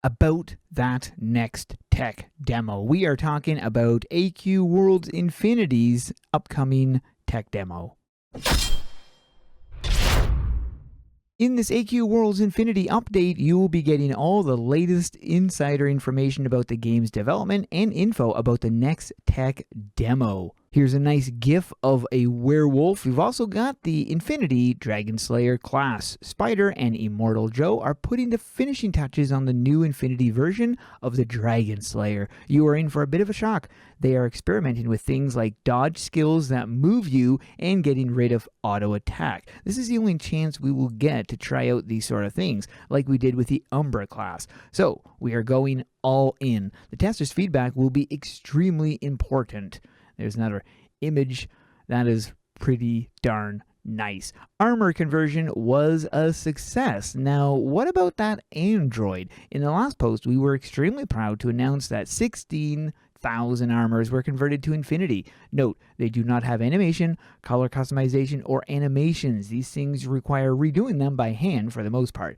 about that next tech demo. We are talking about AQ Worlds Infinity's upcoming tech demo. In this AQ Worlds Infinity update, you will be getting all the latest insider information about the game's development and info about the next tech demo. Here's a nice gif of a werewolf. We've also got the Infinity Dragon Slayer class. Spider and Immortal Joe are putting the finishing touches on the new Infinity version of the Dragon Slayer. You are in for a bit of a shock. They are experimenting with things like dodge skills that move you and getting rid of auto attack. This is the only chance we will get to try out these sort of things, like we did with the Umbra class. So we are going all in. The testers' feedback will be extremely important. There's another image that is pretty darn nice. Armor conversion was a success. Now, what about that Android? In the last post, we were extremely proud to announce that 16,000 armors were converted to Infinity. Note, they do not have animation, color customization, or animations. These things require redoing them by hand for the most part.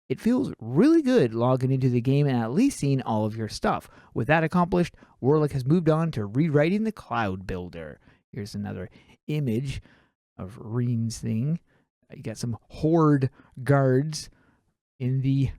It feels really good logging into the game and at least seeing all of your stuff. With that accomplished, Warlick has moved on to rewriting the Cloud Builder. Here's another image of Reen's thing. You got some Horde guards in the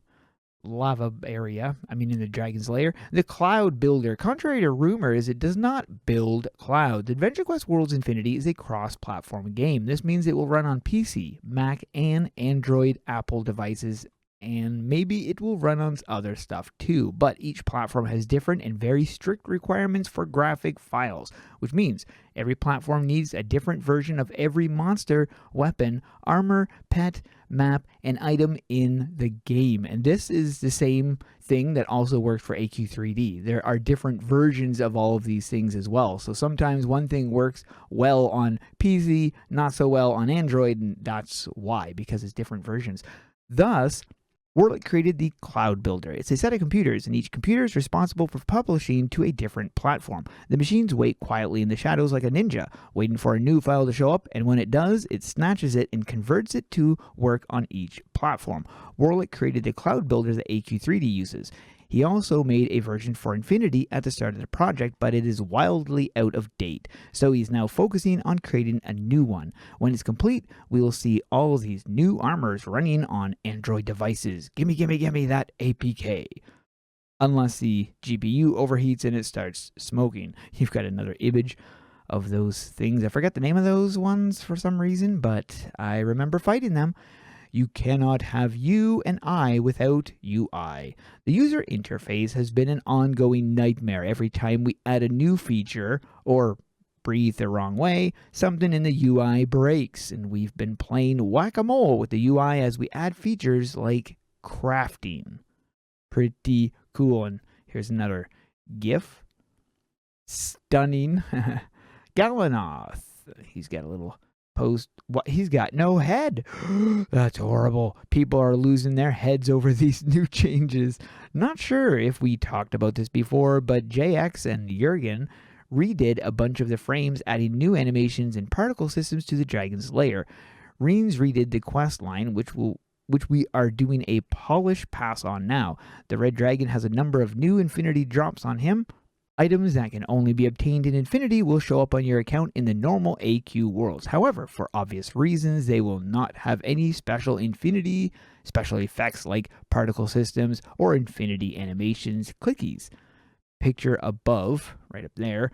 lava area. In the Dragon's Lair. The Cloud Builder. Contrary to rumors, it does not build clouds. Adventure Quest Worlds Infinity is a cross-platform game. This means it will run on PC, Mac, and Android Apple devices, and maybe it will run on other stuff too, but each platform has different and very strict requirements for graphic files, which means every platform needs a different version of every monster, weapon, armor, pet, map, and item in the game. And this is the same thing that also works for AQ3D. There are different versions of all of these things as well. So sometimes one thing works well on PC, not so well on Android, and that's why, because it's different versions. Thus, Warlick created the Cloud Builder. It's a set of computers, and each computer is responsible for publishing to a different platform. The machines wait quietly in the shadows like a ninja, waiting for a new file to show up, and when it does, it snatches it and converts it to work on each platform. Warlick created the Cloud Builder that AQ3D uses. He also made a version for Infinity at the start of the project, but it is wildly out of date. So he's now focusing on creating a new one. When it's complete, we will see all of these new armors running on Android devices. Gimme that APK. Unless the GPU overheats and it starts smoking. You've got another image of those things. I forget the name of those ones for some reason, but I remember fighting them. You cannot have you and I without UI. The user interface has been an ongoing nightmare. Every time we add a new feature or breathe the wrong way, something in the UI breaks, and we've been playing whack-a-mole with the UI as we add features like crafting. Pretty cool. And here's another GIF. Stunning. Galanoth. He's got a little post. What? He's got no head. That's horrible. People are losing their heads over these new changes. Not sure if we talked about this before, but JX and Jurgen redid a bunch of the frames, adding new animations and particle systems to the Dragon's Lair. Reens redid the quest line, which we are doing a polish pass on now. The Red Dragon has a number of new Infinity drops on him. Items that can only be obtained in Infinity will show up on your account in the normal AQ worlds. However, for obvious reasons, they will not have any special Infinity special effects like particle systems or Infinity animations clickies. Picture above, right up there,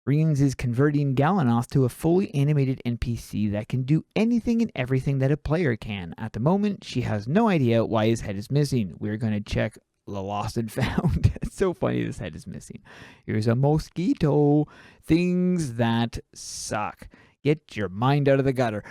Reens is converting Galanoth to a fully animated NPC that can do anything and everything that a player can. At the moment, she has no idea why his head is missing. We're going to check the lost and found. It's so funny this head is missing. Here's a mosquito. Things that suck. Get your mind out of the gutter.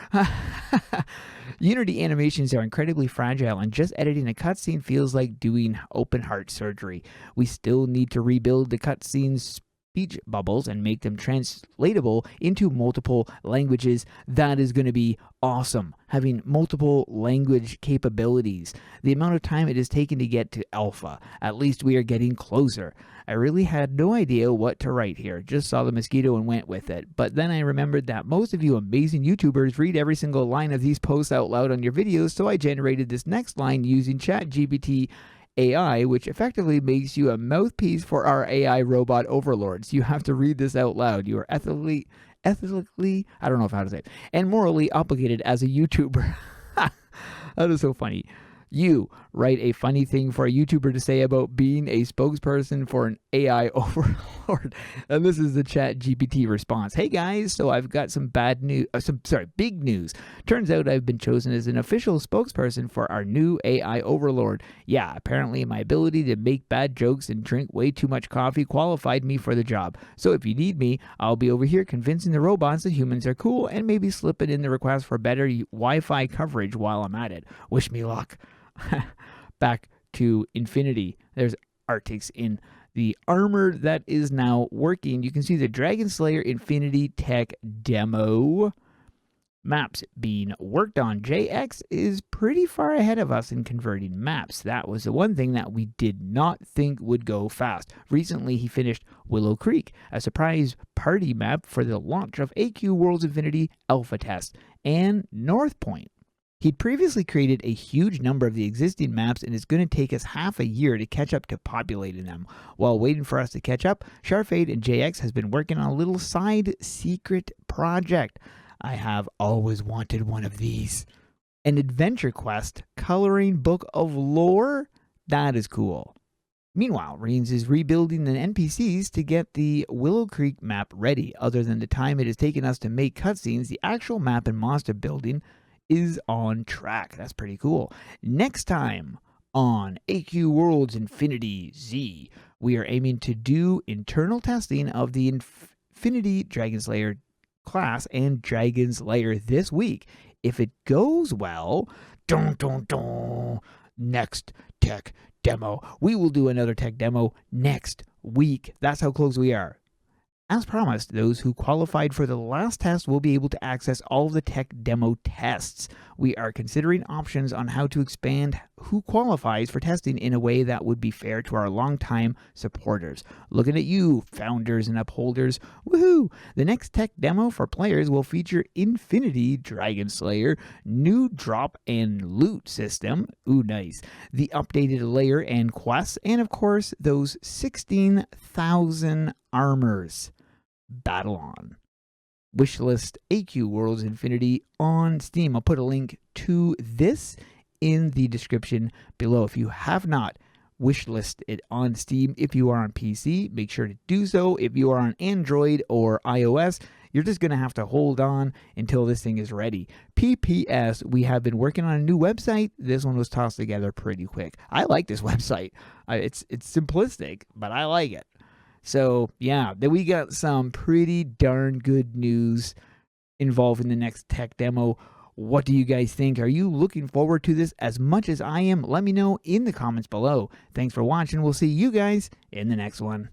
Unity animations are incredibly fragile, and just editing a cutscene feels like doing open heart surgery. We still need to rebuild the cutscenes speech bubbles and make them translatable into multiple languages. That is going to be awesome. Having multiple language capabilities. The amount of time it has taken to get to alpha. At least we are getting closer. I really had no idea what to write here. Just saw the mosquito and went with it. But then I remembered that most of you amazing YouTubers read every single line of these posts out loud on your videos, so I generated this next line using ChatGPT AI, which effectively makes you a mouthpiece for our AI robot overlords. You have to read this out loud. You are ethically, I don't know how to say it, and morally obligated as a YouTuber. That is so funny. You write a funny thing for a YouTuber to say about being a spokesperson for an AI overlord. And this is the Chat GPT response. Hey guys, so I've got some big news. Turns out I've been chosen as an official spokesperson for our new AI overlord. Yeah, apparently my ability to make bad jokes and drink way too much coffee qualified me for the job. So if you need me, I'll be over here convincing the robots that humans are cool and maybe slipping in the request for better Wi-Fi coverage while I'm at it. Wish me luck. Back to Infinity. There's Arctics in the armor that is now working. You can see the Dragon Slayer Infinity Tech demo. Maps being worked on. JX is pretty far ahead of us in converting maps. That was the one thing that we did not think would go fast. Recently, he finished Willow Creek, a surprise party map for the launch of AQ Worlds Infinity Alpha Test, and North Point. He'd previously created a huge number of the existing maps, and it's going to take us half a year to catch up to populating them. While waiting for us to catch up, Sharfade and JX has been working on a little side secret project. I have always wanted one of these. An adventure quest coloring book of lore? That is cool. Meanwhile, Reigns is rebuilding the NPCs to get the Willow Creek map ready. Other than the time it has taken us to make cutscenes, the actual map and monster building is on track. That's pretty cool. Next time on AQ Worlds Infinity Z, we are aiming to do internal testing of the Infinity Dragon Slayer class and Dragon Slayer this week. If it goes well, next tech demo. We will do another tech demo next week. That's how close we are. As promised, those who qualified for the last test will be able to access all of the tech demo tests. We are considering options on how to expand who qualifies for testing in a way that would be fair to our longtime supporters. Looking at you, founders and upholders. Woohoo! The next tech demo for players will feature Infinity Dragon Slayer, new drop and loot system. Ooh, nice. The updated layer and quests, and of course, those 16,000 armors. Battle on. Wishlist AQ Worlds Infinity on Steam. I'll put a link to this in the description below. If you have not wishlist it on Steam, if you are on PC, make sure to do so. If you are on Android or iOS, you're just going to have to hold on until this thing is ready. PPS, we have been working on a new website. This one was tossed together pretty quick. I like this website. It's simplistic, but I like it. So, yeah, then we got some pretty darn good news involving the next tech demo. What do you guys think? Are you looking forward to this as much as I am? Let me know in the comments below. Thanks for watching. We'll see you guys in the next one.